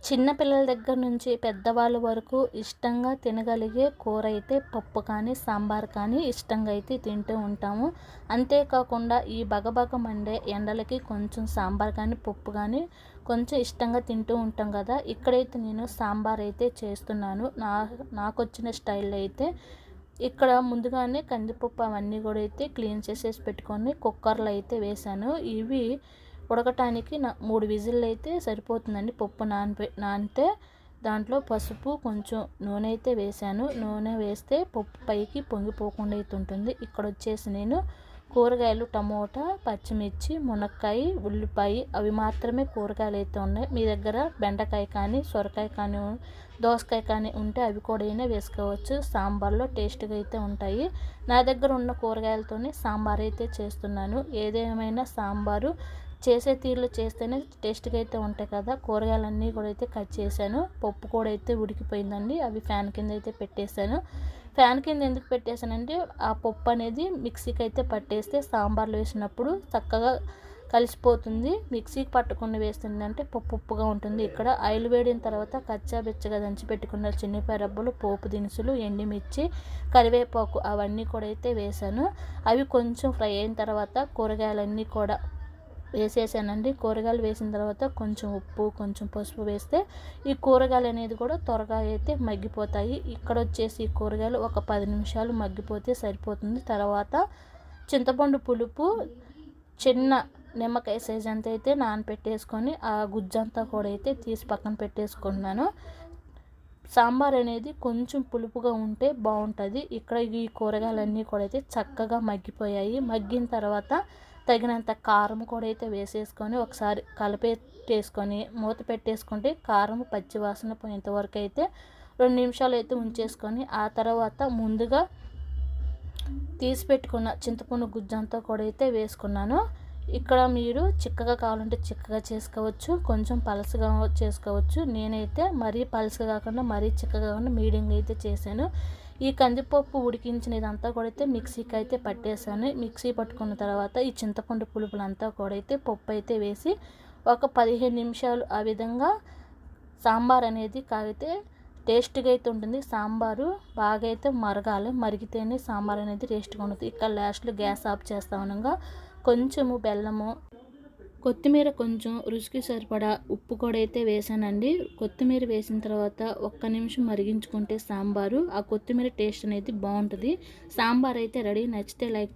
చిన్న పిల్లల దగ్గర నుంచి పెద్దవాళ్ళ వరకు ఇష్టంగా తినగలిగే కూర అయితే పప్పు కానీ సాంబార్ కానీ ఇష్టంగా అయితే తింటూ ఉంటాము. అంతేకాకుండా ఈ బగబగ మండే ఎండలకి కొంచెం సాంబార్ కానీ పప్పు కానీ కొంచెం ఇష్టంగా తింటూ ఉంటాం కదా. ఇక్కడైతే నేను సాంబార్ అయితే చేస్తున్నాను. నాకు వచ్చిన స్టైల్లో అయితే ఇక్కడ ముందుగానే కందిపప్పు అవన్నీ కూడా అయితే క్లీన్ చేసేసి పెట్టుకొని కుక్కర్లో అయితే వేశాను. ఇవి ఉడకటానికి 3 విజిల్లు అయితే సరిపోతుందండి. పప్పు నానితే దాంట్లో పసుపు కొంచెం నూనె అయితే వేశాను. నూనె వేస్తే పప్పు పైకి పొంగిపోకుండా అయితే ఉంటుంది. ఇక్కడ వచ్చేసి నేను కూరగాయలు టమోటా, పచ్చిమిర్చి, మునక్కాయ, ఉల్లిపాయ అవి మాత్రమే కూరగాయలు అయితే ఉన్నాయి. మీ దగ్గర బెండకాయ కానీ సొరకాయ కానీ దోసకాయ కానీ ఉంటే అవి కూడా అయినా వేసుకోవచ్చు. సాంబార్లో టేస్ట్గా అయితే ఉంటాయి. నా దగ్గర ఉన్న కూరగాయలతోనే సాంబార్ అయితే చేస్తున్నాను. ఏదేమైనా సాంబారు చేసే తీరులో చేస్తేనే టేస్ట్గా అయితే ఉంటాయి కదా. కూరగాయలన్నీ కూడా అయితే కట్ చేశాను. పప్పు కూడా అయితే ఉడికిపోయిందండి. అవి ఫ్యాన్ కింద అయితే పెట్టేశాను. ఫ్యాన్ కింద ఎందుకు పెట్టేశానంటే ఆ పప్పు అనేది మిక్సీకి అయితే పట్టేస్తే సాంబార్లో వేసినప్పుడు చక్కగా కలిసిపోతుంది. మిక్సీకి పట్టకుండా వేస్తుందంటే పప్పు ఉప్పుగా ఉంటుంది. ఇక్కడ ఆయిల్ వేడిన తర్వాత కచ్చా బిచ్చగా దంచి పెట్టుకున్న చిన్నిపాయ రబ్బలు, పోపు దినుసులు, ఎండుమిర్చి, కరివేపాకు అవన్నీ కూడా అయితే వేశాను. అవి కొంచెం ఫ్రై అయిన తర్వాత కూరగాయలన్నీ కూడా వేసేసానండి. కూరగాయలు వేసిన తర్వాత కొంచెం ఉప్పు కొంచెం పసుపు వేస్తే ఈ కూరగాయలు అనేది కూడా త్వరగా అయితే మగ్గిపోతాయి. ఇక్కడ వచ్చేసి ఈ కూరగాయలు ఒక 10 నిమిషాలు మగ్గిపోతే సరిపోతుంది. తర్వాత చింతపండు పులుపు చిన్న నిమ్మకాయ సైజ్ అంతా అయితే నానపెట్టేసుకొని ఆ గుజ్జంతా కూడా అయితే తీసి పక్కన పెట్టేసుకున్నాను. సాంబార్ అనేది కొంచెం పులుపుగా ఉంటే బాగుంటుంది. ఇక్కడ ఈ కూరగాయలన్నీ కూడా అయితే చక్కగా మగ్గిపోయాయి. మగ్గిన తర్వాత తగినంత కారం కూడా అయితే వేసేసుకొని ఒకసారి కలిపేసుకొని మూత పెట్టేసుకుంటే కారం పచ్చి వాసన పోయేంత వరకు అయితే 2 నిమిషాలు అయితే ఉంచేసుకొని ఆ తర్వాత ముందుగా తీసి పెట్టుకున్న చింతపండు గుజ్జంతా కూడా అయితే వేసుకున్నాను. ఇక్కడ మీరు చిక్కగా కావాలంటే చిక్కగా చేసుకోవచ్చు, కొంచెం పలసగా చేసుకోవచ్చు. నేనైతే మరీ పలసగా కాకుండా మరీ చిక్కగా కాకుండా మీడియంగా అయితే చేశాను. ఈ కందిపప్పు ఉడికించినదంతా కూడా అయితే మిక్సీకి అయితే పట్టేశాను. మిక్సీ పట్టుకున్న తర్వాత ఈ చింతపండు పులుపులంతా కూడా అయితే పప్పు అయితే వేసి ఒక 15 నిమిషాలు ఆ విధంగా సాంబార్ అనేది కాగితే టేస్ట్గా అయితే ఉంటుంది. సాంబారు బాగా అయితే మరగాలి, మరిగితేనే సాంబార్ అనేది టేస్ట్గా ఉంటుంది. ఇక్కడ లాస్ట్లో గ్యాస్ ఆఫ్ చేస్తా ఉండగా కొంచెము బెల్లము, కొత్తిమీర, కొంచెం రుచికి సరిపడా ఉప్పు కూడా అయితే వేసానండి. కొత్తిమీర వేసిన తర్వాత 1 నిమిషం మరిగించుకుంటే సాంబారు ఆ కొత్తిమీర టేస్ట్ అనేది బాగుంటుంది. సాంబార్ అయితే రెడీ. నచ్చితే లైక్